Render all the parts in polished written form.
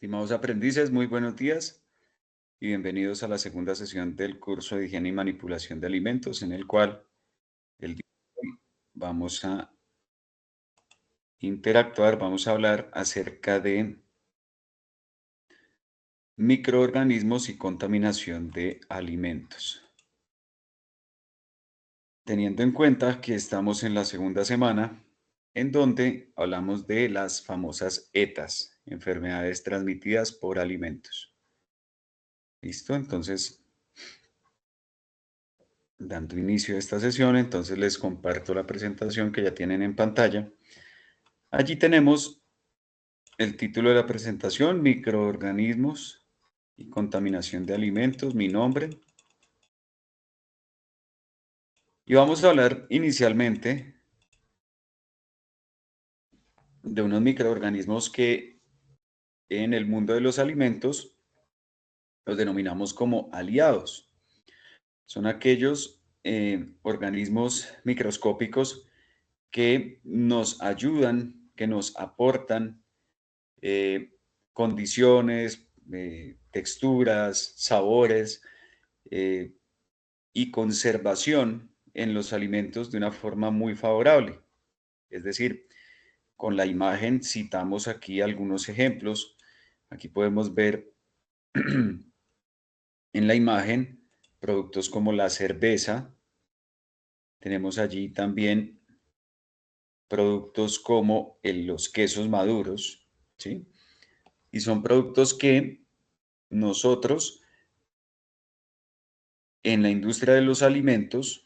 Estimados aprendices, muy buenos días y bienvenidos a la segunda sesión del curso de higiene y manipulación de alimentos, en el cual el día de hoy vamos a interactuar, vamos a hablar acerca de microorganismos y contaminación de alimentos. Teniendo en cuenta que estamos en la segunda semana, en donde hablamos de las famosas ETAs, enfermedades transmitidas por alimentos. ¿Listo? Entonces, dando inicio a esta sesión, entonces les comparto la presentación que ya tienen en pantalla. Allí tenemos el título de la presentación, microorganismos y contaminación de alimentos, mi nombre. Y vamos a hablar inicialmente de unos microorganismos que en el mundo de los alimentos los denominamos como aliados. Son aquellos organismos microscópicos que nos ayudan, que nos aportan condiciones, texturas, sabores y conservación en los alimentos de una forma muy favorable. Es decir, con la imagen citamos aquí algunos ejemplos. Aquí podemos ver en la imagen productos como la cerveza. Tenemos allí también productos como los quesos maduros, ¿sí? Y son productos que nosotros en la industria de los alimentos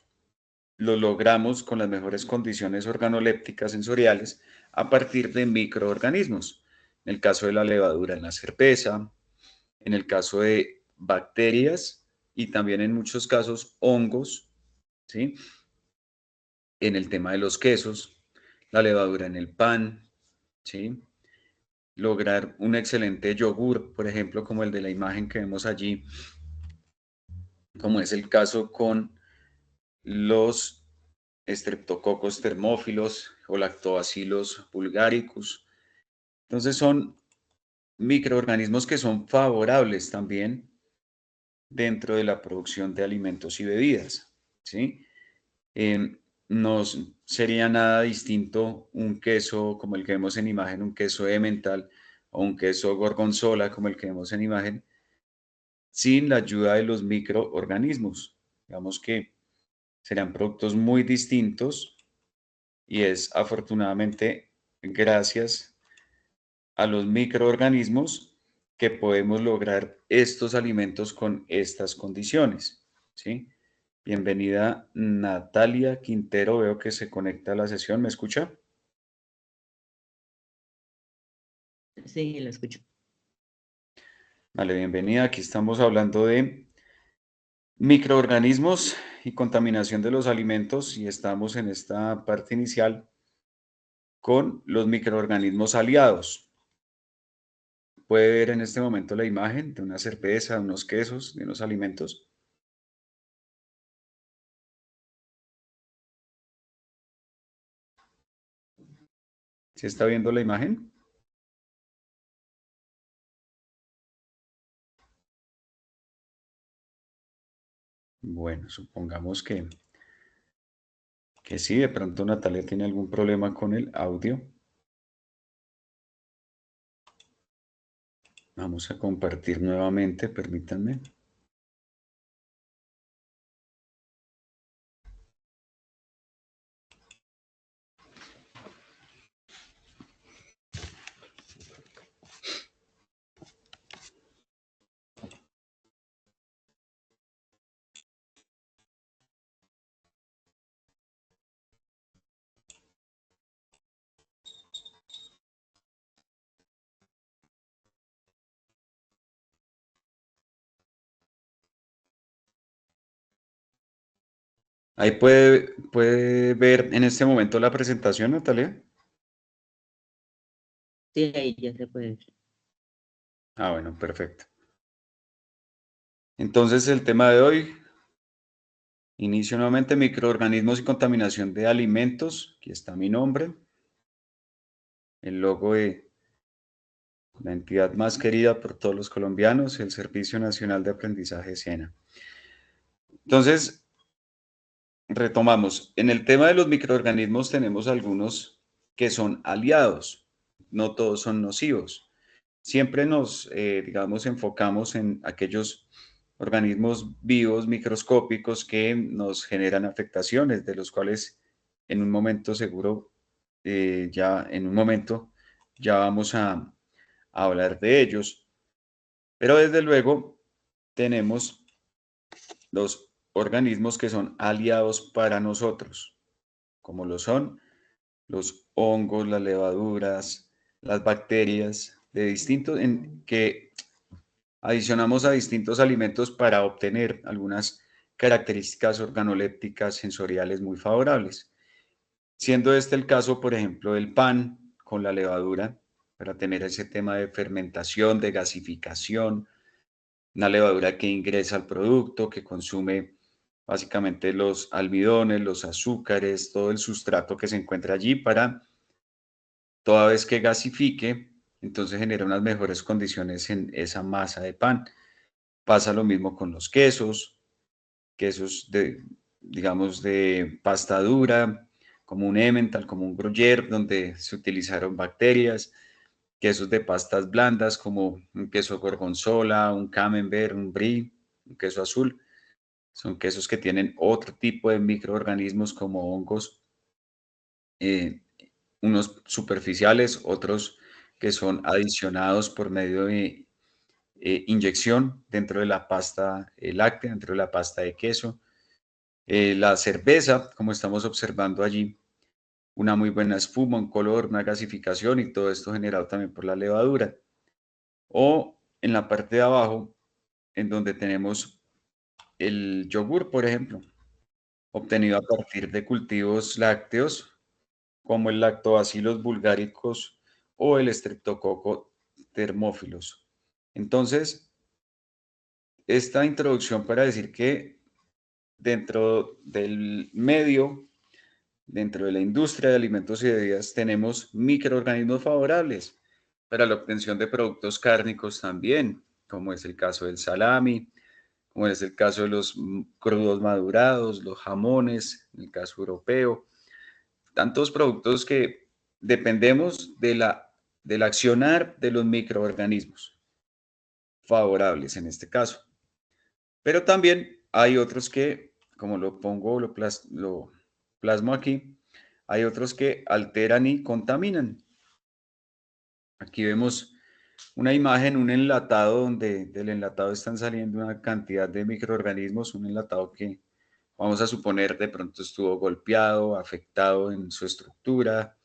lo logramos con las mejores condiciones organolépticas sensoriales a partir de microorganismos. En el caso de la levadura en la cerveza, en el caso de bacterias y también en muchos casos hongos, ¿sí? En el tema de los quesos, la levadura en el pan, ¿sí? Lograr un excelente yogur, por ejemplo, como el de la imagen que vemos allí, como es el caso con los Streptococcus thermophilus o Lactobacillus bulgaricus. Entonces son microorganismos que son favorables también dentro de la producción de alimentos y bebidas, ¿sí? No sería nada distinto un queso como el que vemos en imagen, un queso Emmental o un queso Gorgonzola como el que vemos en imagen, sin la ayuda de los microorganismos. Digamos que serían productos muy distintos y es afortunadamente gracias a los microorganismos que podemos lograr estos alimentos con estas condiciones, ¿sí? Bienvenida Natalia Quintero, veo que se conecta a la sesión, ¿me escucha? Sí, lo escucho. Vale, bienvenida, aquí estamos hablando de microorganismos y contaminación de los alimentos y estamos en esta parte inicial con los microorganismos aliados. Puede ver en este momento la imagen de una cerveza, de unos quesos, de unos alimentos. ¿Se está viendo la imagen? Bueno, supongamos que sí, de pronto Natalia tiene algún problema con el audio. Vamos a compartir nuevamente, permítanme. Ahí puede ver en este momento la presentación, Natalia. Sí, ahí ya se puede ver. Ah, bueno, perfecto. Entonces el tema de hoy, inicio nuevamente, microorganismos y contaminación de alimentos. Aquí está mi nombre, el logo la entidad más querida por todos los colombianos, el Servicio Nacional de Aprendizaje SENA. Entonces, retomamos. En el tema de los microorganismos tenemos algunos que son aliados, no todos son nocivos. Siempre nos, digamos, enfocamos en aquellos organismos vivos, microscópicos, que nos generan afectaciones, de los cuales en un momento seguro, ya en un momento, ya vamos a hablar de ellos. Pero desde luego tenemos los organismos que son aliados para nosotros, como lo son los hongos, las levaduras, las bacterias de distintos, que adicionamos a distintos alimentos para obtener algunas características organolépticas sensoriales muy favorables. Siendo este el caso, por ejemplo, del pan con la levadura, para tener ese tema de fermentación, de gasificación, una levadura que ingresa al producto, que consume básicamente los almidones, los azúcares, todo el sustrato que se encuentra allí para, toda vez que gasifique, entonces genera unas mejores condiciones en esa masa de pan. Pasa lo mismo con los quesos de, digamos, de pasta dura, como un Emmental, como un Gruyère, donde se utilizaron bacterias, quesos de pastas blandas, como un queso gorgonzola, un camembert, un brie, un queso azul. Son quesos que tienen otro tipo de microorganismos como hongos, eh, unos superficiales, otros que son adicionados por medio de inyección dentro de la pasta láctea, dentro de la pasta de queso. La cerveza, como estamos observando allí, una muy buena espuma, un color, una gasificación y todo esto generado también por la levadura. O en la parte de abajo, en donde tenemos el yogur, por ejemplo, obtenido a partir de cultivos lácteos como el Lactobacillus bulgaricus o el Streptococcus thermophilus. Entonces, esta introducción para decir que dentro del medio, dentro de la industria de alimentos y bebidas, tenemos microorganismos favorables para la obtención de productos cárnicos también, como es el caso del salami, como es el caso de los crudos madurados, los jamones, en el caso europeo, tantos productos que dependemos del accionar de los microorganismos favorables en este caso. Pero también hay otros que, como lo pongo, lo plasmo aquí, hay otros que alteran y contaminan. Aquí vemos una imagen, un enlatado donde del enlatado están saliendo una cantidad de microorganismos, un enlatado que vamos a suponer de pronto estuvo golpeado, afectado en su estructura.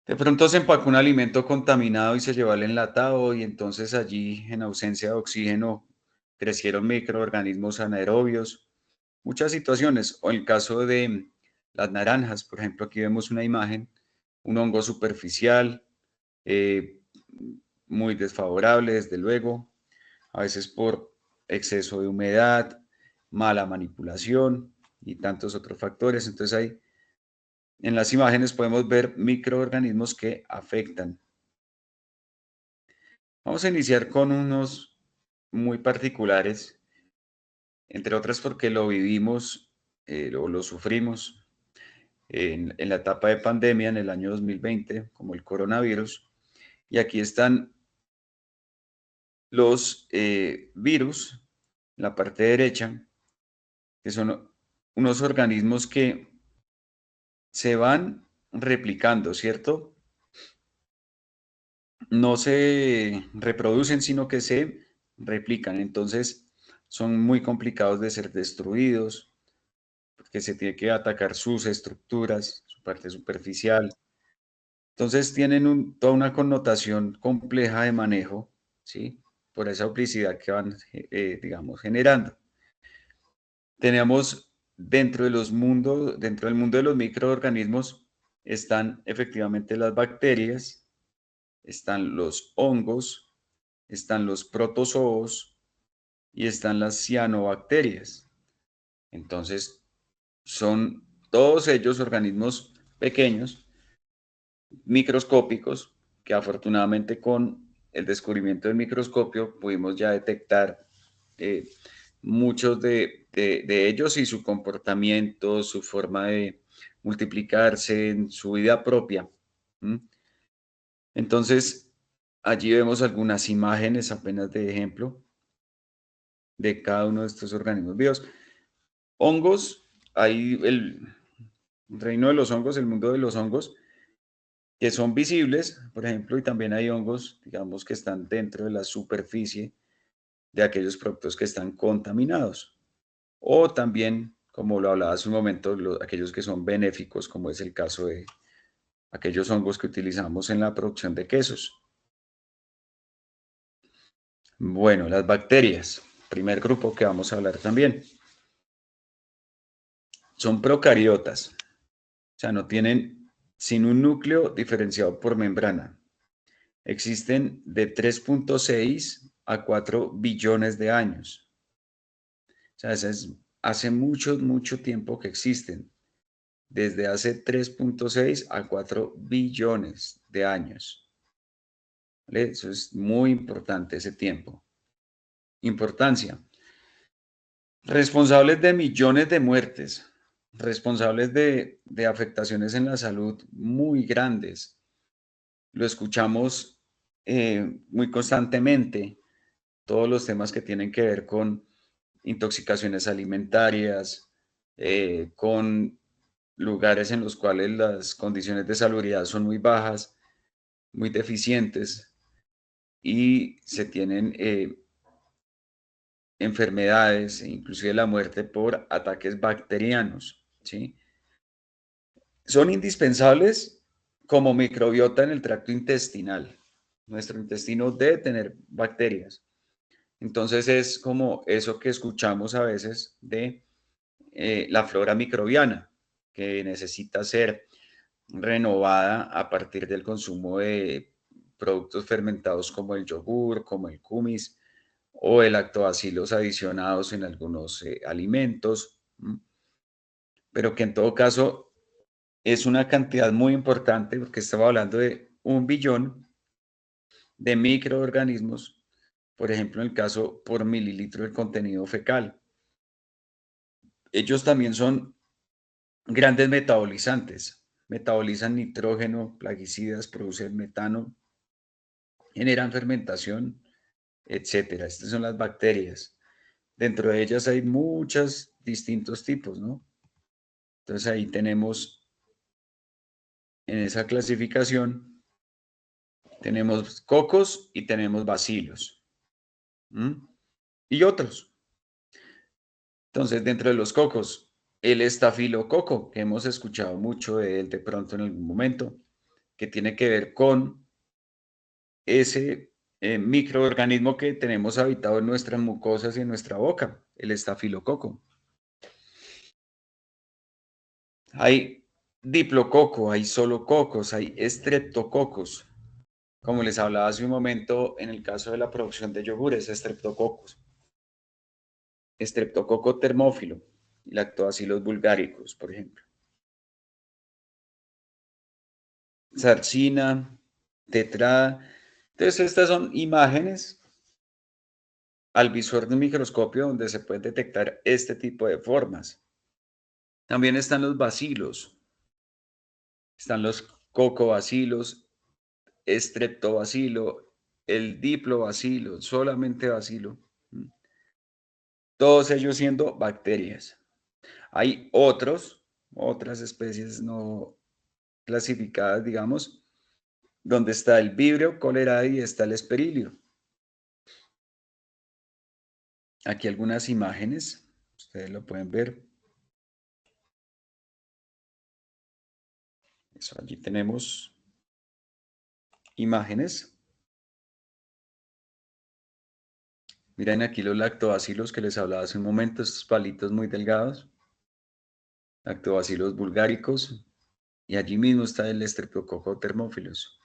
De pronto se empacó un alimento contaminado y se llevó al enlatado y entonces allí en ausencia de oxígeno crecieron microorganismos anaerobios. Muchas situaciones, o el caso de las naranjas, por ejemplo, aquí vemos una imagen, un hongo superficial, eh, muy desfavorable, desde luego, a veces por exceso de humedad, mala manipulación y tantos otros factores. Entonces ahí en las imágenes podemos ver microorganismos que afectan. Vamos a iniciar con unos muy particulares, entre otras porque lo vivimos o lo sufrimos en la etapa de pandemia en el año 2020, como el coronavirus. Y aquí están los virus, en la parte derecha, que son unos organismos que se van replicando, ¿cierto? No se reproducen, sino que se replican. Entonces, son muy complicados de ser destruidos, porque se tiene que atacar sus estructuras, su parte superficial. Entonces tienen toda una connotación compleja de manejo, ¿sí? Por esa duplicidad que van, digamos, generando. Tenemos dentro del mundo de los microorganismos, están efectivamente las bacterias, están los hongos, están los protozoos y están las cianobacterias. Entonces, son todos ellos organismos pequeños, microscópicos, que afortunadamente con el descubrimiento del microscopio pudimos ya detectar muchos de ellos y su comportamiento, su forma de multiplicarse en su vida propia. Entonces, allí vemos algunas imágenes apenas de ejemplo de cada uno de estos organismos vivos. Hongos, hay el reino de los hongos, el mundo de los hongos, que son visibles, por ejemplo, y también hay hongos, digamos, que están dentro de la superficie de aquellos productos que están contaminados. O también, como lo hablaba hace un momento, aquellos que son benéficos, como es el caso de aquellos hongos que utilizamos en la producción de quesos. Bueno, las bacterias, primer grupo que vamos a hablar también. Son procariotas, o sea, no tienen sin un núcleo diferenciado por membrana. Existen de 3.6 a 4 billones de años. O sea, hace mucho, mucho tiempo que existen. Desde hace 3.6 a 4 billones de años. ¿Vale? Eso es muy importante, ese tiempo. Importancia. Responsables de millones de muertes, responsables de afectaciones en la salud muy grandes. Lo escuchamos muy constantemente, todos los temas que tienen que ver con intoxicaciones alimentarias, con lugares en los cuales las condiciones de salubridad son muy bajas, muy deficientes y se tienen enfermedades e inclusive la muerte por ataques bacterianos, ¿sí? Son indispensables como microbiota en el tracto intestinal. Nuestro intestino debe tener bacterias. Entonces es como eso que escuchamos a veces de la flora microbiana, que necesita ser renovada a partir del consumo de productos fermentados como el yogur, como el kumis o el lactobacilos adicionados en algunos alimentos, pero que en todo caso es una cantidad muy importante porque estamos hablando de 1 billón de microorganismos, por ejemplo, en el caso por mililitro del contenido fecal. Ellos también son grandes metabolizantes, metabolizan nitrógeno, plaguicidas, producen metano, generan fermentación, etcétera. Estas son las bacterias. Dentro de ellas hay muchos distintos tipos, ¿no? Entonces ahí tenemos, en esa clasificación, tenemos cocos y tenemos bacilos. Y otros. Entonces, dentro de los cocos, el estafilococo, que hemos escuchado mucho de él de pronto en algún momento, que tiene que ver con ese microorganismo que tenemos habitado en nuestras mucosas y en nuestra boca, el estafilococo. Hay diplococo, hay solococos, hay estreptococos. Como les hablaba hace un momento, en el caso de la producción de yogures, estreptococos. Estreptococo termófilo y lactobacillus bulgaricus, por ejemplo. Sarcina, tetrada. Entonces, estas son imágenes al visor de un microscopio donde se pueden detectar este tipo de formas. También están los bacilos, están los cocobacilos, estreptobacilo, el diplobacilo, solamente bacilo. Todos ellos siendo bacterias. Hay otras especies no clasificadas, digamos, donde está el Vibrio cholerae y está el Esperilio. Aquí algunas imágenes, ustedes lo pueden ver. Eso, allí tenemos imágenes. Miren aquí los lactobacilos que les hablaba hace un momento, estos palitos muy delgados. Lactobacillus bulgaricus. Y allí mismo está el Streptococcus thermophilus.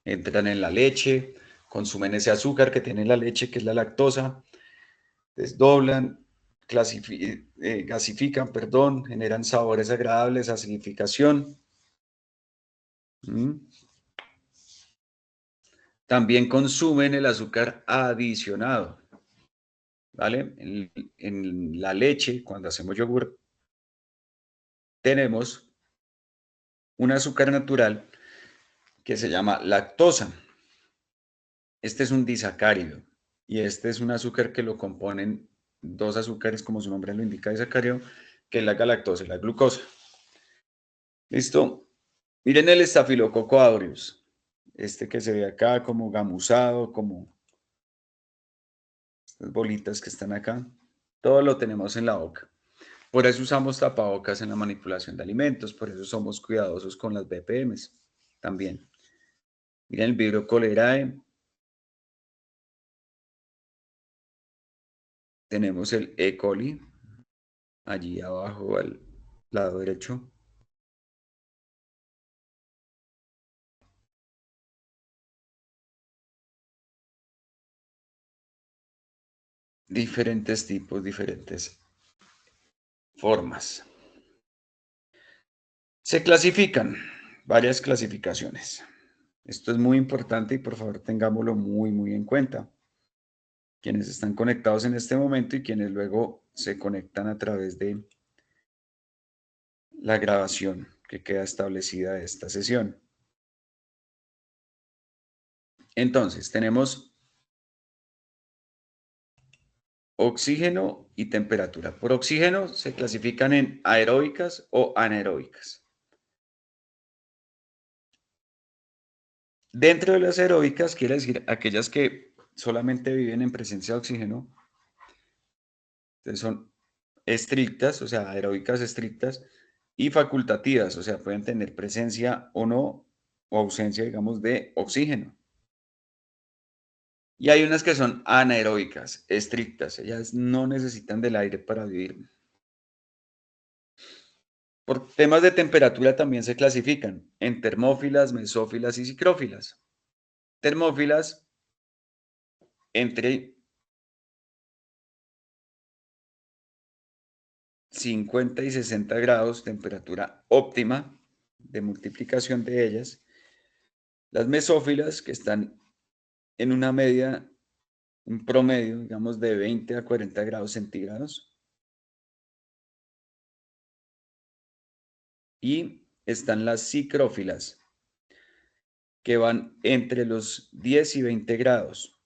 Entran en la leche, consumen ese azúcar que tiene la leche, que es la lactosa, desdoblan, gasifican, generan sabores agradables, acidificación. también consumen el azúcar adicionado, ¿vale? En la leche, cuando hacemos yogur, tenemos un azúcar natural que se llama lactosa. Este es un disacárido y este es un azúcar que lo componen dos azúcares, como su nombre lo indica, disacárido, que es la galactosa y la glucosa. ¿Listo? Miren el Staphylococcus aureus, este que se ve acá como gamuzado, como estas bolitas que están acá. Todo lo tenemos en la boca. Por eso usamos tapabocas en la manipulación de alimentos, por eso somos cuidadosos con las BPMs también. Miren el Vibrio cholerae. Tenemos el E. coli, allí abajo al lado derecho. Diferentes tipos, diferentes formas. Se clasifican varias clasificaciones. Esto es muy importante y por favor tengámoslo muy, muy en cuenta. Quienes están conectados en este momento y quienes luego se conectan a través de la grabación que queda establecida de esta sesión. Entonces, tenemos oxígeno y temperatura. Por oxígeno se clasifican en aeróbicas o anaeróbicas. Dentro de las aeróbicas, quiere decir aquellas que solamente viven en presencia de oxígeno, entonces son estrictas, o sea, aeróbicas estrictas, y facultativas, o sea, pueden tener presencia o no, o ausencia, digamos, de oxígeno. Y hay unas que son anaeróbicas, estrictas, ellas no necesitan del aire para vivir. Por temas de temperatura también se clasifican en termófilas, mesófilas y psicrófilas. Termófilas entre 50 y 60 grados, temperatura óptima de multiplicación de ellas. Las mesófilas que están en una media, un promedio, digamos, de 20 a 40 grados centígrados. Y están las psicrófilas, que van entre los 10 y 20 grados.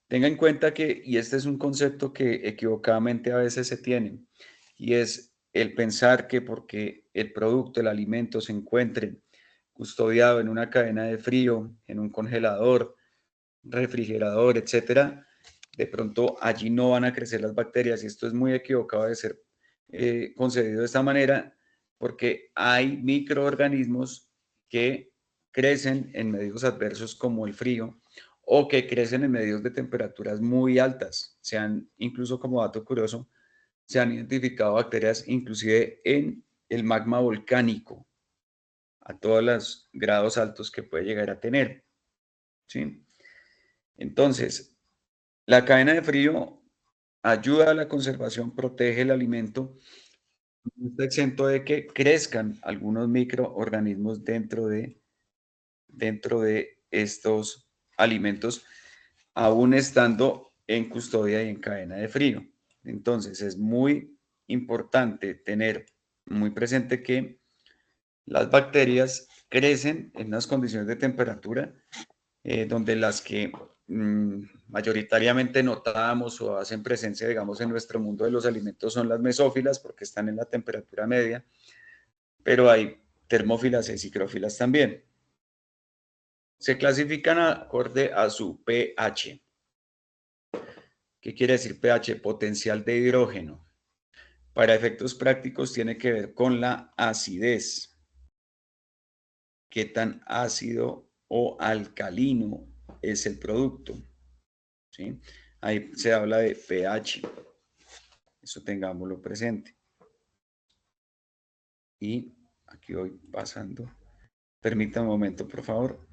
Tenga en cuenta que, y este es un concepto que equivocadamente a veces se tiene, y es el pensar que porque el producto, el alimento se encuentre custodiado en una cadena de frío, en un congelador, refrigerador, etcétera, de pronto allí no van a crecer las bacterias y esto es muy equivocado de ser concebido de esta manera porque hay microorganismos que crecen en medios adversos como el frío o que crecen en medios de temperaturas muy altas. Se han, incluso como dato curioso, se han identificado bacterias inclusive en el magma volcánico a todos los grados altos que puede llegar a tener, ¿sí? Entonces, la cadena de frío ayuda a la conservación, protege el alimento, no está exento de que crezcan algunos microorganismos dentro de estos alimentos, aún estando en custodia y en cadena de frío. Entonces, es muy importante tener muy presente que las bacterias crecen en unas condiciones de temperatura donde las que mayoritariamente notamos o hacen presencia, digamos, en nuestro mundo de los alimentos son las mesófilas porque están en la temperatura media, pero hay termófilas y psicrófilas también. Se clasifican acorde a su pH. ¿Qué quiere decir pH? Potencial de hidrógeno. Para efectos prácticos tiene que ver con la acidez. Qué tan ácido o alcalino es el producto. ¿Sí? Ahí se habla de pH. Eso tengámoslo presente. Y aquí voy pasando. Permítame un momento, por favor.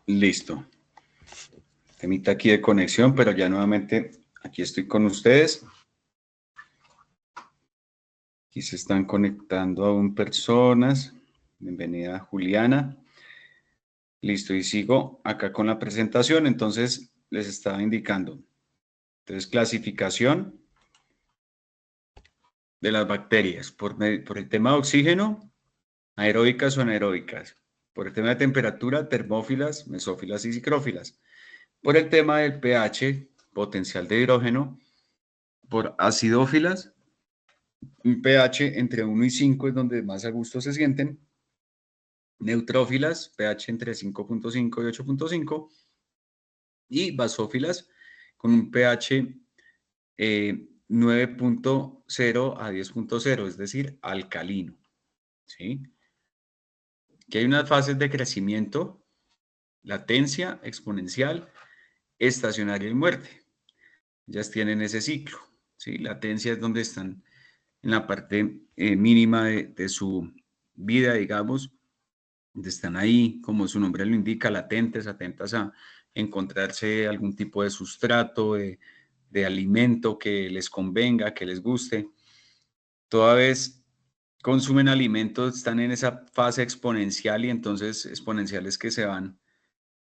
Listo. Temita aquí de conexión, pero ya nuevamente aquí estoy con ustedes. Aquí se están conectando aún personas. Bienvenida Juliana. Listo, y sigo acá con la presentación. Entonces, les estaba indicando. Entonces, clasificación de las bacterias por el tema de oxígeno, aeróbicas o anaeróbicas. Por el tema de temperatura, termófilas, mesófilas y psicrófilas. Por el tema del pH, potencial de hidrógeno, por acidófilas, un pH entre 1 y 5 es donde más a gusto se sienten. Neutrófilas, pH entre 5.5 y 8.5. Y basófilas con un pH 9.0 a 10.0, es decir, alcalino. ¿Sí? Que hay unas fases de crecimiento, latencia, exponencial, estacionaria y muerte. Ellas tienen ese ciclo. ¿Sí? Latencia es donde están en la parte mínima de su vida, digamos, donde están ahí, como su nombre lo indica, latentes, atentas a encontrarse algún tipo de sustrato, de alimento que les convenga, que les guste. Toda vez consumen alimentos, están en esa fase exponencial y entonces exponenciales que se van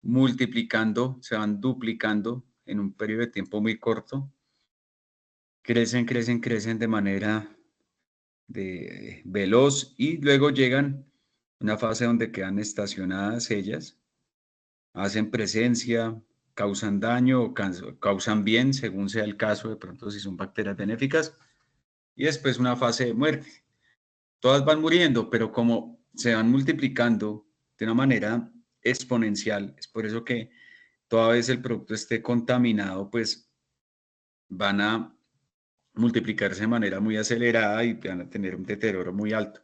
multiplicando, se van duplicando en un periodo de tiempo muy corto. Crecen, crecen, crecen de manera veloz y luego llegan a una fase donde quedan estacionadas ellas, hacen presencia, causan daño o causan bien, según sea el caso, de pronto si son bacterias benéficas, y después una fase de muerte. Todas van muriendo, pero como se van multiplicando de una manera exponencial, es por eso que toda vez el producto esté contaminado, pues van a multiplicarse de manera muy acelerada y van a tener un deterioro muy alto.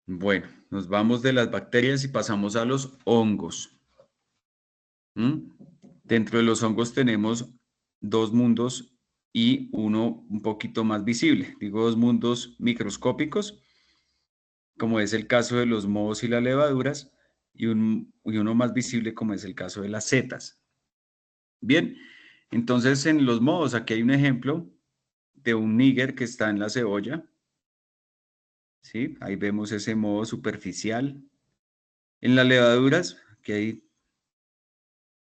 Bueno, nos vamos de las bacterias y pasamos a los hongos. Dentro de los hongos tenemos dos mundos y uno un poquito más visible. Digo dos mundos microscópicos, como es el caso de los mohos y las levaduras, y uno más visible como es el caso de las setas. Bien, entonces en los mohos, aquí hay un ejemplo de un níger que está en la cebolla. ¿Sí? Ahí vemos ese moho superficial. En las levaduras, que hay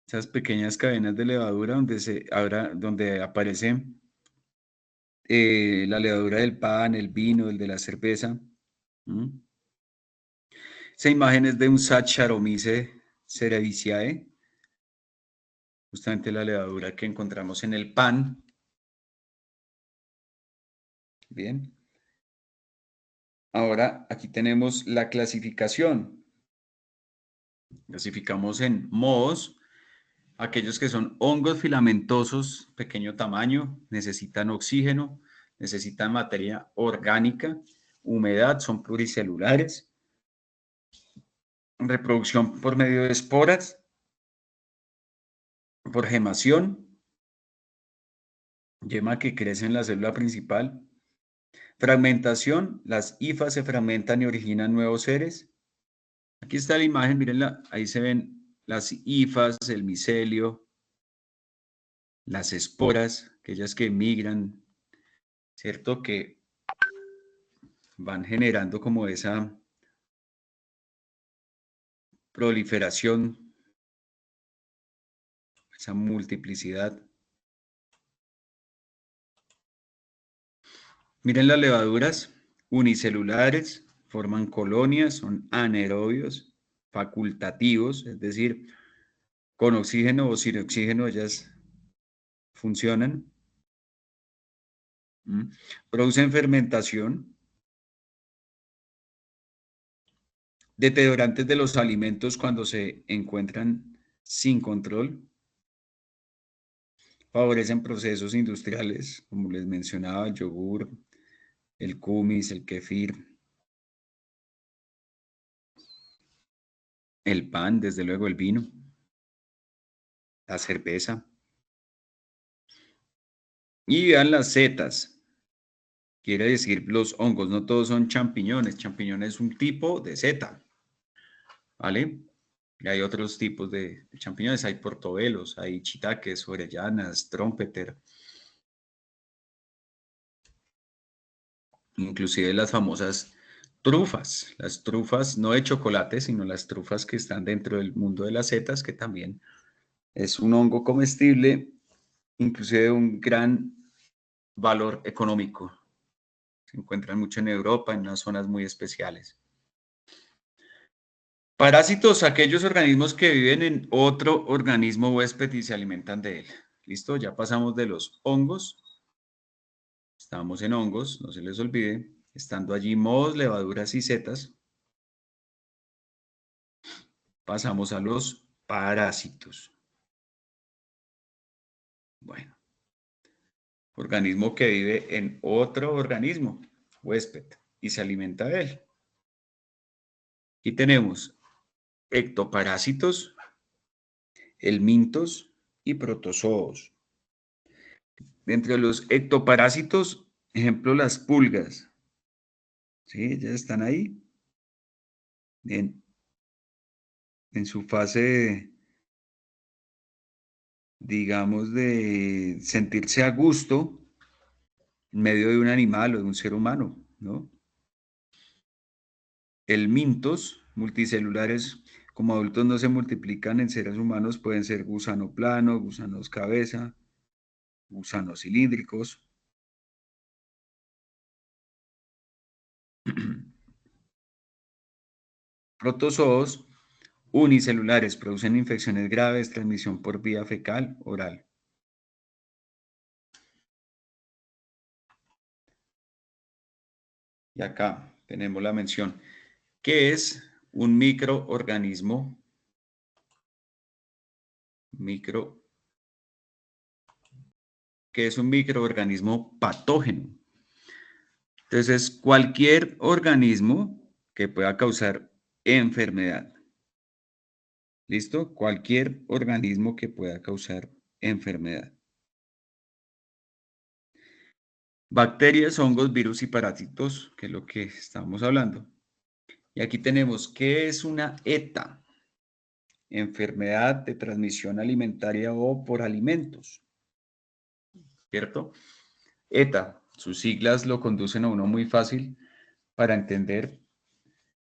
esas pequeñas cadenas de levadura donde aparece la levadura del pan, el vino, el de la cerveza. Esa imagen es de un Saccharomyces cerevisiae, justamente la levadura que encontramos en el pan. Bien. Ahora aquí tenemos la clasificación. Clasificamos en mohos, aquellos que son hongos filamentosos, pequeño tamaño, necesitan oxígeno, necesitan materia orgánica, humedad, son pluricelulares, reproducción por medio de esporas, por gemación, yema que crece en la célula principal, fragmentación, las hifas se fragmentan y originan nuevos seres. Aquí está la imagen, mírenla, ahí se ven las hifas, el micelio, las esporas, aquellas que migran, ¿cierto? Que van generando como esa proliferación, esa multiplicidad. Miren las levaduras unicelulares, forman colonias, son anaerobios, facultativos, es decir, con oxígeno o sin oxígeno ellas funcionan. Producen fermentación, deteriorantes de los alimentos cuando se encuentran sin control, favorecen procesos industriales, como les mencionaba, el yogur, el kumis, el kefir, el pan, desde luego el vino, la cerveza. Y vean las setas, quiere decir los hongos, no todos son champiñones, champiñón es un tipo de seta, ¿vale? Y hay otros tipos de champiñones, hay portobelos, hay chitaques, orellanas, trompeter, inclusive las famosas trufas, las trufas no de chocolate, sino las trufas que están dentro del mundo de las setas, que también es un hongo comestible, inclusive de un gran valor económico. Se encuentran mucho en Europa, en unas zonas muy especiales. Parásitos, aquellos organismos que viven en otro organismo huésped y se alimentan de él. ¿Listo? Ya pasamos de los hongos. Estamos en hongos, no se les olvide. Estando allí mohos, levaduras y setas, pasamos a los parásitos. Bueno, organismo que vive en otro organismo huésped y se alimenta de él. Y tenemos ectoparásitos, helmintos y protozoos. Dentro de los ectoparásitos, ejemplo, las pulgas. ¿Sí? Ya están ahí en su fase, digamos, de sentirse a gusto en medio de un animal o de un ser humano, ¿no? Helmintos multicelulares, como adultos no se multiplican en seres humanos, pueden ser gusano plano, gusanos cabeza, gusanos cilíndricos. Protozoos unicelulares producen infecciones graves, transmisión por vía fecal, oral. Y acá tenemos la mención. ¿Qué es un microorganismo? ¿Qué es un microorganismo patógeno? Entonces, cualquier organismo que pueda causar enfermedad. ¿Listo? Cualquier organismo que pueda causar enfermedad. Bacterias, hongos, virus y parásitos, que es lo que estamos hablando. Y aquí tenemos, ¿qué es una ETA? Enfermedad de transmisión alimentaria o por alimentos. ¿Cierto? ETA, sus siglas lo conducen a uno muy fácil para entender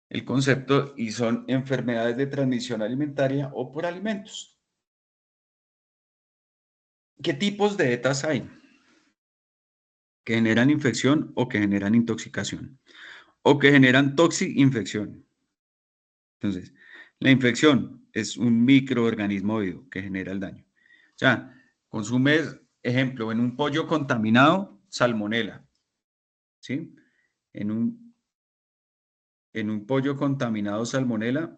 el concepto y son enfermedades de transmisión alimentaria o por alimentos. ¿Qué tipos de ETAs hay? Que generan infección o que generan intoxicación o que generan toxi-infección. Entonces, la infección es un microorganismo vivo que genera el daño. O sea, consumes, ejemplo, en un pollo contaminado, salmonela, ¿sí? En un pollo contaminado, salmonela,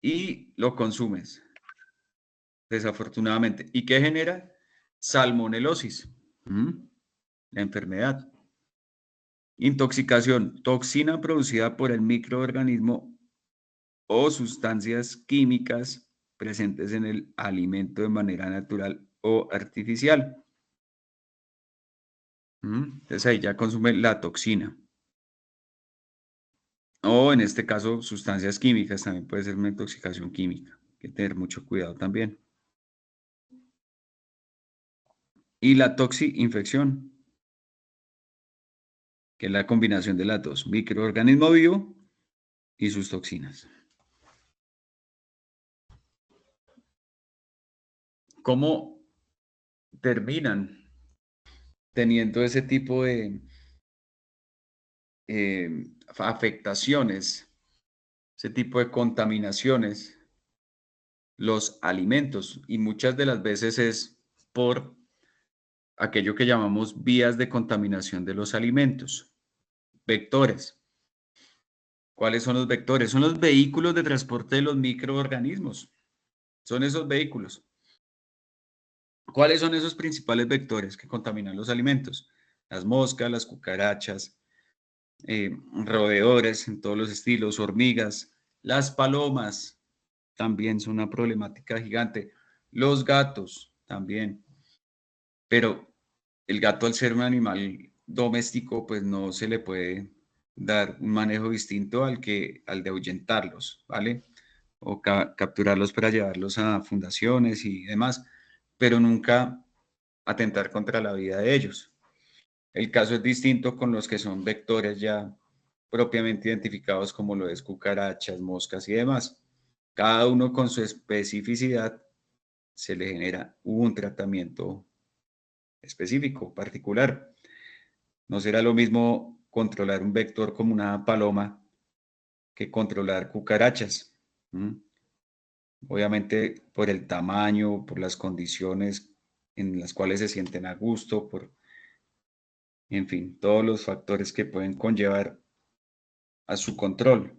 y lo consumes, desafortunadamente. ¿Y qué genera? Salmonelosis, la enfermedad. Intoxicación, toxina producida por el microorganismo o sustancias químicas presentes en el alimento de manera natural o artificial. Entonces ahí ya consume la toxina. O en este caso, sustancias químicas, también puede ser una intoxicación química. Hay que tener mucho cuidado también. Y la toxi-infección, que es la combinación de las dos, microorganismo vivo y sus toxinas. ¿Cómo terminan teniendo ese tipo de afectaciones, ese tipo de contaminaciones, los alimentos? Y muchas de las veces es por aquello que llamamos vías de contaminación de los alimentos, vectores. ¿Cuáles son los vectores? Son los vehículos de transporte de los microorganismos. Son esos vehículos. ¿Cuáles son esos principales vectores que contaminan los alimentos? Las moscas, las cucarachas, roedores en todos los estilos, hormigas, las palomas también son una problemática gigante. Los gatos también. Pero el gato, al ser un animal doméstico, pues no se le puede dar un manejo distinto al de ahuyentarlos, ¿vale? o capturarlos para llevarlos a fundaciones y demás, pero nunca atentar contra la vida de ellos. El caso es distinto con los que son vectores ya propiamente identificados como lo es cucarachas, moscas y demás. Cada uno con su especificidad se le genera un tratamiento específico, particular. No será lo mismo controlar un vector como una paloma que controlar cucarachas. Obviamente por el tamaño, por las condiciones en las cuales se sienten a gusto, en fin, todos los factores que pueden conllevar a su control.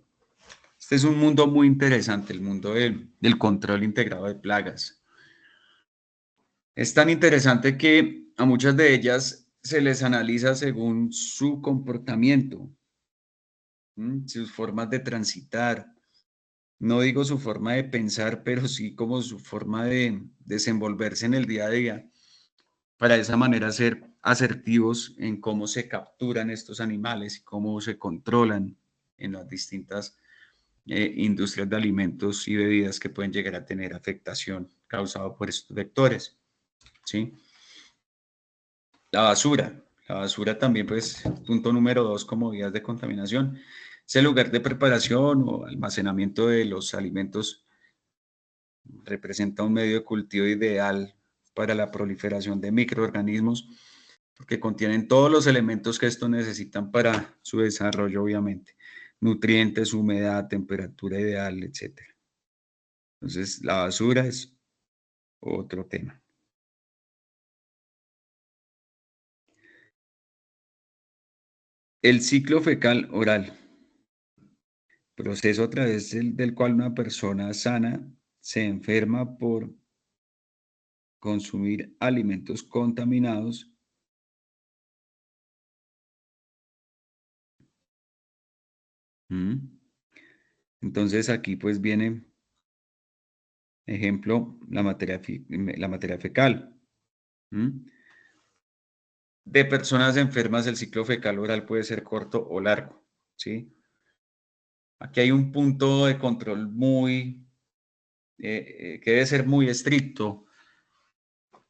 Este es un mundo muy interesante, el mundo del control integrado de plagas. Es tan interesante que a muchas de ellas se les analiza según su comportamiento, sus formas de transitar. No digo su forma de pensar, pero sí como su forma de desenvolverse en el día a día, para de esa manera ser asertivos en cómo se capturan estos animales y cómo se controlan en las distintas industrias de alimentos y bebidas que pueden llegar a tener afectación causada por estos vectores, ¿sí? La basura también, pues, punto número 2 como vías de contaminación. Es el lugar de preparación o almacenamiento de los alimentos, representa un medio de cultivo ideal para la proliferación de microorganismos, porque contienen todos los elementos que estos necesitan para su desarrollo, obviamente. Nutrientes, humedad, temperatura ideal, etc. Entonces, la basura es otro tema. El ciclo fecal oral, proceso a través del cual una persona sana se enferma por consumir alimentos contaminados. Entonces aquí pues viene, ejemplo, la materia fecal. De personas enfermas el ciclo fecal oral puede ser corto o largo, ¿sí? Aquí hay un punto de control que debe ser muy estricto,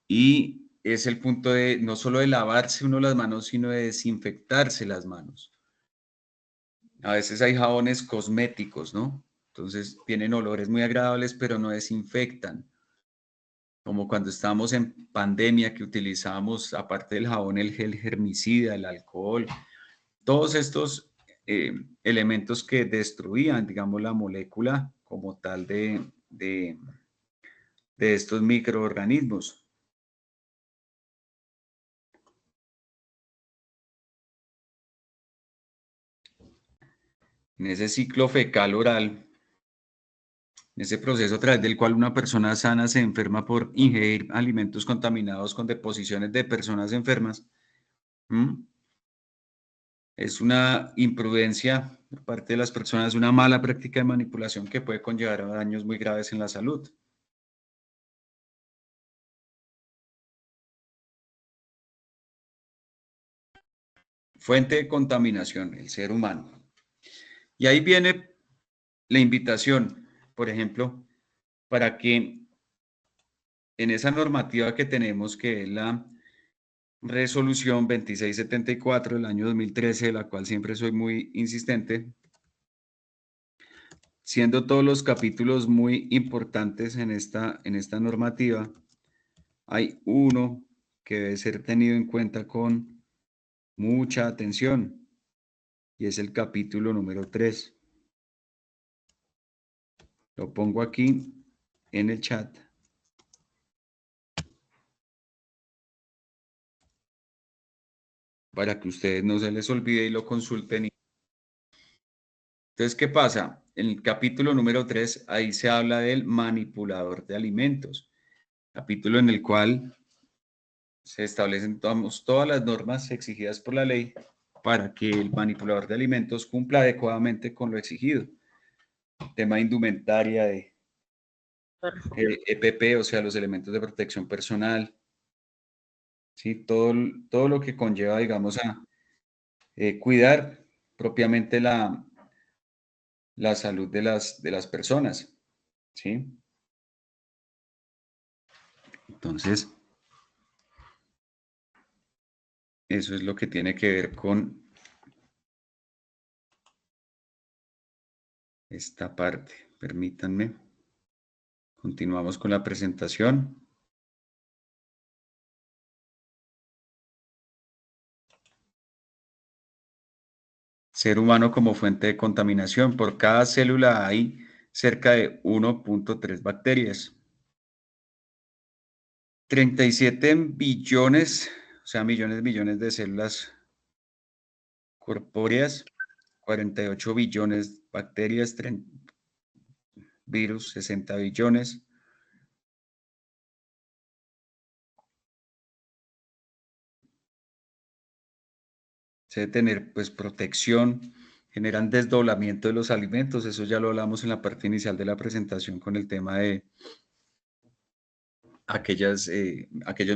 y es el punto de no solo de lavarse uno las manos, sino de desinfectarse las manos. A veces hay jabones cosméticos, ¿no? Entonces tienen olores muy agradables, pero no desinfectan. Como cuando estábamos en pandemia que utilizábamos, aparte del jabón, el gel germicida, el alcohol, todos estos elementos que destruían, digamos, la molécula como tal de estos microorganismos. En ese ciclo fecal oral, en ese proceso a través del cual una persona sana se enferma por ingerir alimentos contaminados con deposiciones de personas enfermas, es una imprudencia por parte de las personas, una mala práctica de manipulación que puede conllevar a daños muy graves en la salud. Fuente de contaminación, el ser humano. Y ahí viene la invitación, por ejemplo, para que en esa normativa que tenemos, que es la resolución 2674 del año 2013, de la cual siempre soy muy insistente, siendo todos los capítulos muy importantes en esta normativa, hay uno que debe ser tenido en cuenta con mucha atención, y es el capítulo número 3. Lo pongo aquí en el chat para que ustedes no se les olvide y lo consulten. Entonces, ¿qué pasa? En el capítulo número 3, ahí se habla del manipulador de alimentos, capítulo en el cual se establecen todas las normas exigidas por la ley para que el manipulador de alimentos cumpla adecuadamente con lo exigido. Tema de indumentaria, de EPP, o sea, los elementos de protección personal, ¿sí? Todo lo que conlleva, digamos, a cuidar propiamente la salud de las personas. ¿sí? Entonces, eso es lo que tiene que ver con esta parte. Permítanme. Continuamos con la presentación. Ser humano como fuente de contaminación. Por cada célula hay cerca de 1.3 bacterias. 37 billones, o sea, millones de células corpóreas, 48 billones bacterias, virus, 60 billones. Se debe tener pues protección, generan desdoblamiento de los alimentos, eso ya lo hablamos en la parte inicial de la presentación con el tema de aquellos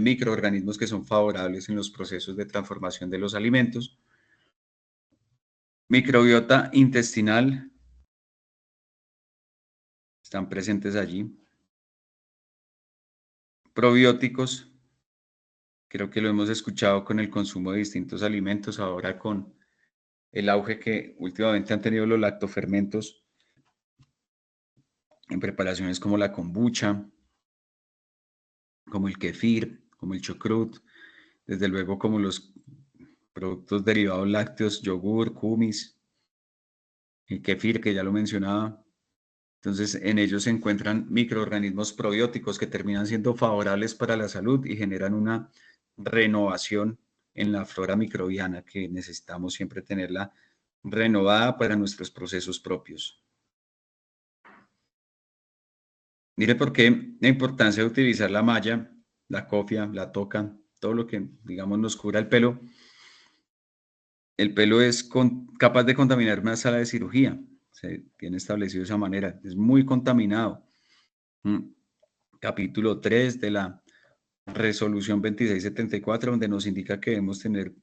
microorganismos que son favorables en los procesos de transformación de los alimentos. Microbiota intestinal, están presentes allí. Probióticos, creo que lo hemos escuchado con el consumo de distintos alimentos, ahora con el auge que últimamente han tenido los lactofermentos en preparaciones como la kombucha, como el kefir, como el chucrut, desde luego como los productos derivados lácteos, yogur, kumis, el kefir que ya lo mencionaba. Entonces, en ellos se encuentran microorganismos probióticos que terminan siendo favorables para la salud y generan una renovación en la flora microbiana que necesitamos siempre tenerla renovada para nuestros procesos propios. Mire por qué la importancia de utilizar la malla, la cofia, la toca, todo lo que, digamos, nos cubra el pelo. El pelo es capaz de contaminar una sala de cirugía. Se tiene establecido de esa manera. Es muy contaminado. Capítulo 3 de la resolución 2674, donde nos indica que debemos tener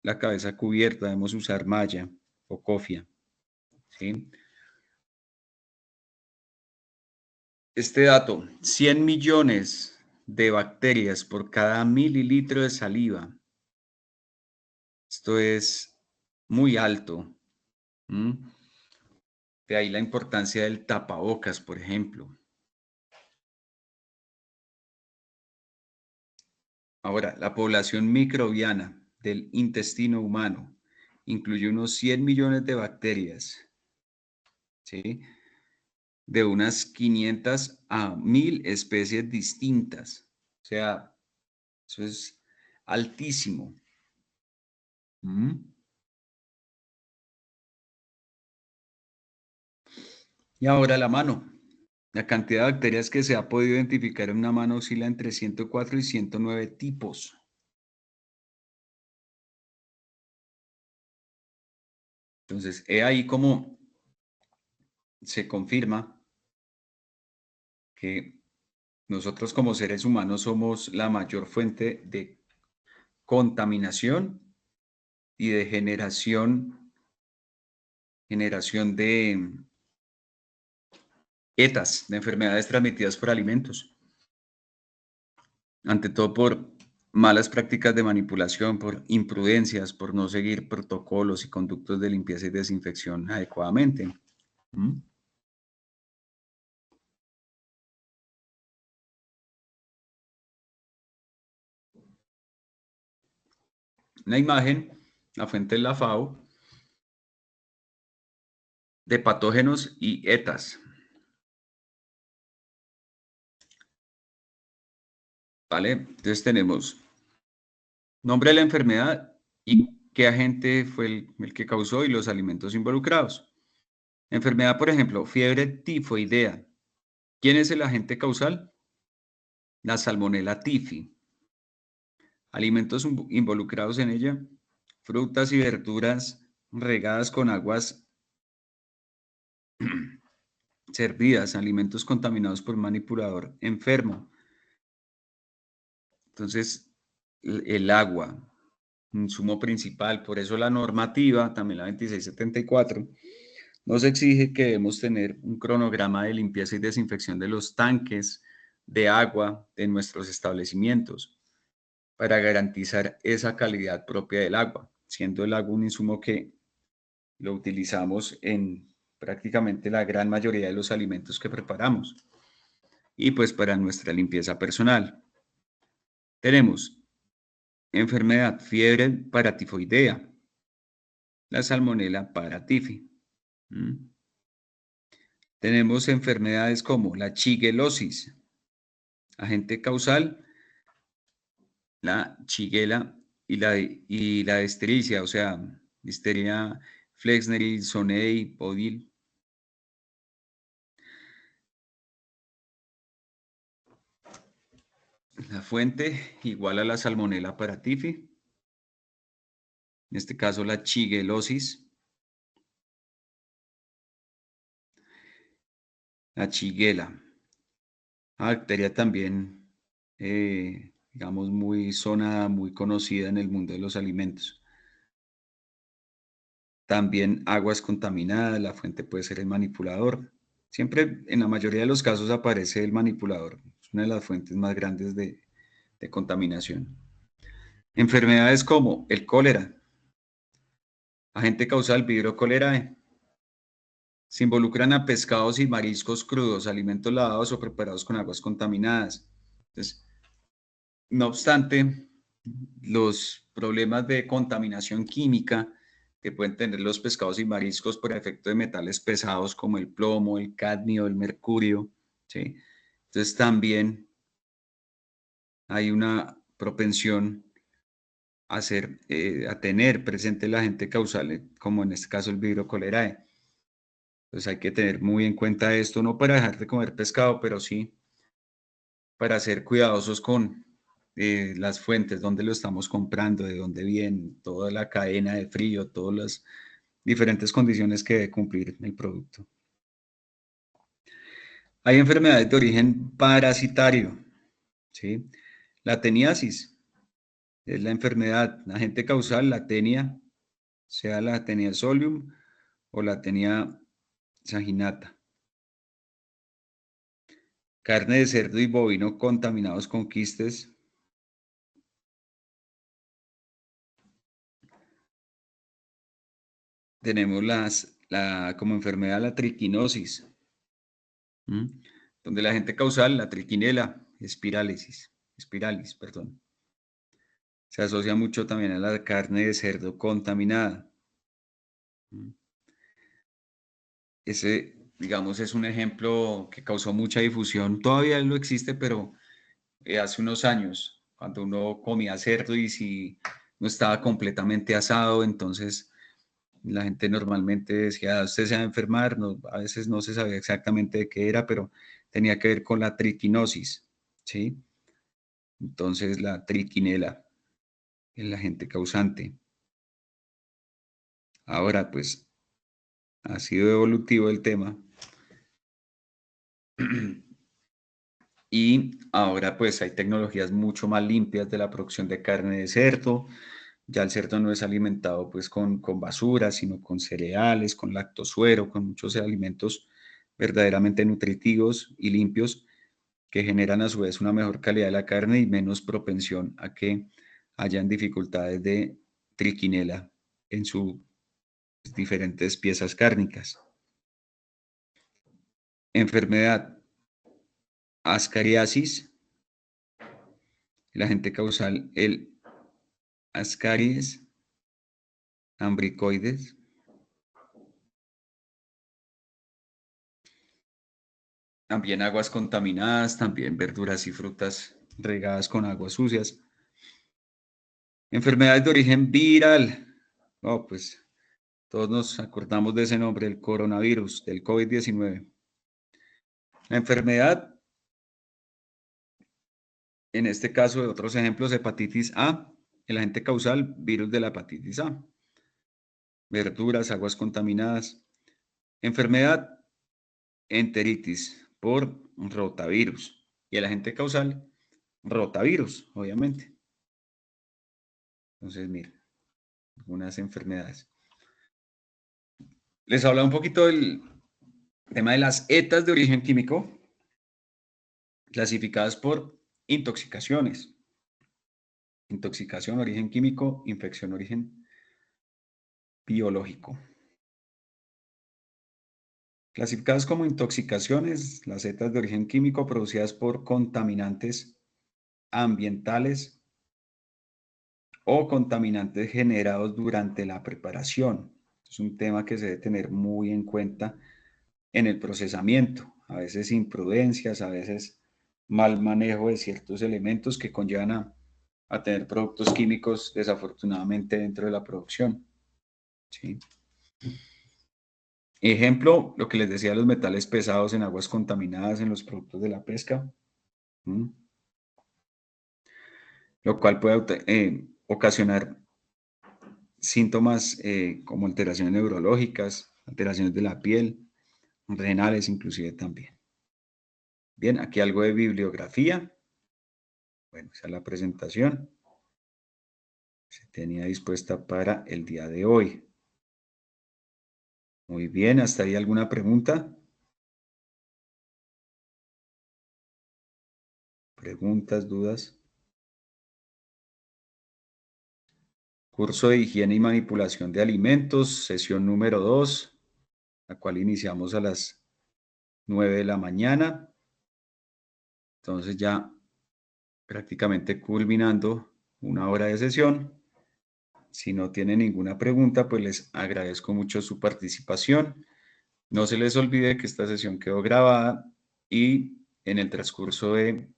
la cabeza cubierta, debemos usar malla o cofia. ¿Sí? Este dato, 100 millones de bacterias por cada mililitro de saliva. Esto es muy alto. De ahí la importancia del tapabocas, por ejemplo. Ahora, la población microbiana del intestino humano incluye unos 100 millones de bacterias, ¿sí? De unas 500 a 1000 especies distintas. O sea, eso es altísimo. Y ahora la mano. La cantidad de bacterias que se ha podido identificar en una mano oscila entre 104 y 109 tipos. Entonces, he ahí como se confirma que nosotros como seres humanos somos la mayor fuente de contaminación y de generación de ETAs, de enfermedades transmitidas por alimentos. Ante todo por malas prácticas de manipulación, por imprudencias, por no seguir protocolos y conductos de limpieza y desinfección adecuadamente. Una imagen, la fuente es la FAO, de patógenos y ETAs. ¿Vale? Entonces tenemos nombre de la enfermedad y qué agente fue el que causó y los alimentos involucrados. Enfermedad, por ejemplo, fiebre tifoidea. ¿Quién es el agente causal? La Salmonella typhi. Alimentos involucrados en ella, frutas y verduras regadas con aguas servidas, alimentos contaminados por un manipulador enfermo. Entonces, el agua, insumo principal, por eso la normativa, también la 2674, Nos exige que debemos tener un cronograma de limpieza y desinfección de los tanques de agua de nuestros establecimientos para garantizar esa calidad propia del agua, siendo el agua un insumo que lo utilizamos en prácticamente la gran mayoría de los alimentos que preparamos y pues para nuestra limpieza personal. Tenemos enfermedad, fiebre paratifoidea, la salmonela paratifi. Tenemos enfermedades como la shigel-osis, agente causal, la shigella y la Escherichia, o sea, Listeria flexneri, Sonei, Podil. La fuente igual a la salmonela paratifi, en este caso la shigel-osis, la shigella, una bacteria también, digamos, muy sonada, muy conocida en el mundo de los alimentos. También aguas contaminadas, la fuente puede ser el manipulador. Siempre, en la mayoría de los casos, aparece el manipulador. Es una de las fuentes más grandes de contaminación. Enfermedades como el cólera, agente causal Vibrio cholerae. Se involucran a pescados y mariscos crudos, alimentos lavados o preparados con aguas contaminadas. Entonces, no obstante, los problemas de contaminación química que pueden tener los pescados y mariscos por efecto de metales pesados como el plomo, el cadmio, el mercurio, ¿sí? Entonces también hay una propensión a tener presente el agente causal, como en este caso el Vibrio cholerae. Entonces hay que tener muy en cuenta esto, no para dejar de comer pescado, pero sí para ser cuidadosos con las fuentes, dónde lo estamos comprando, de dónde viene, toda la cadena de frío, todas las diferentes condiciones que debe cumplir el producto. Hay enfermedades de origen parasitario, ¿sí? La teniasis es la enfermedad, agente causal, la tenia, sea la tenia solium o la tenia saginata. Carne de cerdo y bovino contaminados con quistes. Tenemos como enfermedad la triquinosis, donde la agente causal, la triquinela, espiralis, perdón. Se asocia mucho también a la carne de cerdo contaminada. Ese, digamos, es un ejemplo que causó mucha difusión. Todavía no existe, pero hace unos años, cuando uno comía cerdo y si no estaba completamente asado, entonces la gente normalmente decía, usted se va a enfermar, no, a veces no se sabía exactamente de qué era, pero tenía que ver con la triquinosis, ¿sí? Entonces la triquinela, el agente causante. Ahora, pues, ha sido evolutivo el tema. Y ahora, pues, hay tecnologías mucho más limpias de la producción de carne de cerdo. Ya el cerdo no es alimentado, pues, con basura, sino con cereales, con lactosuero, con muchos alimentos verdaderamente nutritivos y limpios que generan a su vez una mejor calidad de la carne y menos propensión a que hayan dificultades de triquinela en sus diferentes piezas cárnicas. Enfermedad ascariasis, el agente causal, el Ascaris ambricoides. También aguas contaminadas, también verduras y frutas regadas con aguas sucias. Enfermedades de origen viral. Oh, pues todos nos acordamos de ese nombre, el coronavirus, del COVID-19. La enfermedad, en este caso de otros ejemplos, hepatitis A, el agente causal, virus de la hepatitis A. Verduras, aguas contaminadas. Enfermedad, enteritis por rotavirus. Y el agente causal, rotavirus, obviamente. Entonces, mira, algunas enfermedades. Les hablaba un poquito del tema de las ETAs de origen químico, clasificadas por intoxicaciones. Intoxicación, origen químico, infección, origen biológico. Clasificadas como intoxicaciones, las ETAs de origen químico producidas por contaminantes ambientales o contaminantes generados durante la preparación. Es un tema que se debe tener muy en cuenta en el procesamiento. A veces imprudencias, a veces mal manejo de ciertos elementos que conllevan a tener productos químicos desafortunadamente dentro de la producción. ¿Sí? Ejemplo, lo que les decía, los metales pesados en aguas contaminadas en los productos de la pesca. ¿Mm? Lo cual puede ocasionar síntomas como alteraciones neurológicas, alteraciones de la piel, renales inclusive también. Bien, aquí algo de bibliografía. Bueno, esa es la presentación. Se tenía dispuesta para el día de hoy. Muy bien, ¿hasta ahí alguna pregunta? ¿Preguntas, dudas? Curso de higiene y manipulación de alimentos, sesión número 2, la cual iniciamos a las 9 de la mañana. Entonces ya prácticamente culminando una hora de sesión. Si no tienen ninguna pregunta, pues les agradezco mucho su participación. No se les olvide que esta sesión quedó grabada y en el transcurso de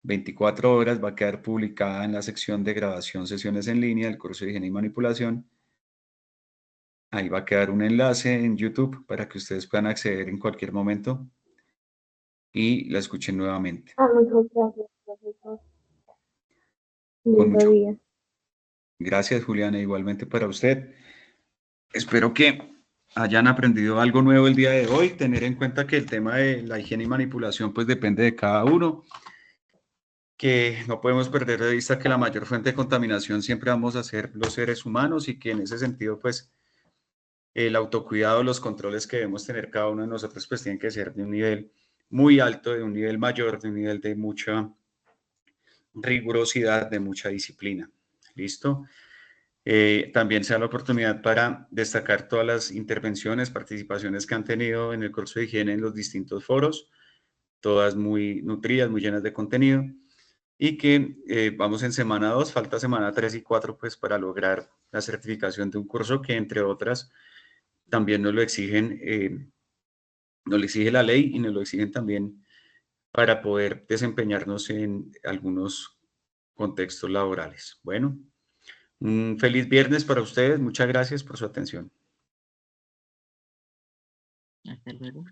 24 horas va a quedar publicada en la sección de grabación sesiones en línea del curso de higiene y manipulación. Ahí va a quedar un enlace en YouTube para que ustedes puedan acceder en cualquier momento y la escuchen nuevamente. Muchas gracias, profesor. Con Lindo mucho. día. Gracias, Juliana, igualmente para usted. Espero que hayan aprendido algo nuevo el día de hoy. Tener en cuenta que el tema de la higiene y manipulación pues depende de cada uno, que no podemos perder de vista que la mayor fuente de contaminación siempre vamos a ser los seres humanos y que en ese sentido pues el autocuidado, los controles que debemos tener cada uno de nosotros pues tienen que ser de un nivel muy alto, de un nivel mayor, de un nivel de mucha rigurosidad, de mucha disciplina. ¿Listo? También se da la oportunidad para destacar todas las intervenciones, participaciones que han tenido en el curso de higiene en los distintos foros, todas muy nutridas, muy llenas de contenido, y que vamos en semana 2, falta semana 3 y 4 pues para lograr la certificación de un curso que entre otras también nos lo exigen, nos lo exige la ley y nos lo exigen también para poder desempeñarnos en algunos contextos laborales. Bueno, un feliz viernes para ustedes. Muchas gracias por su atención. Hasta luego.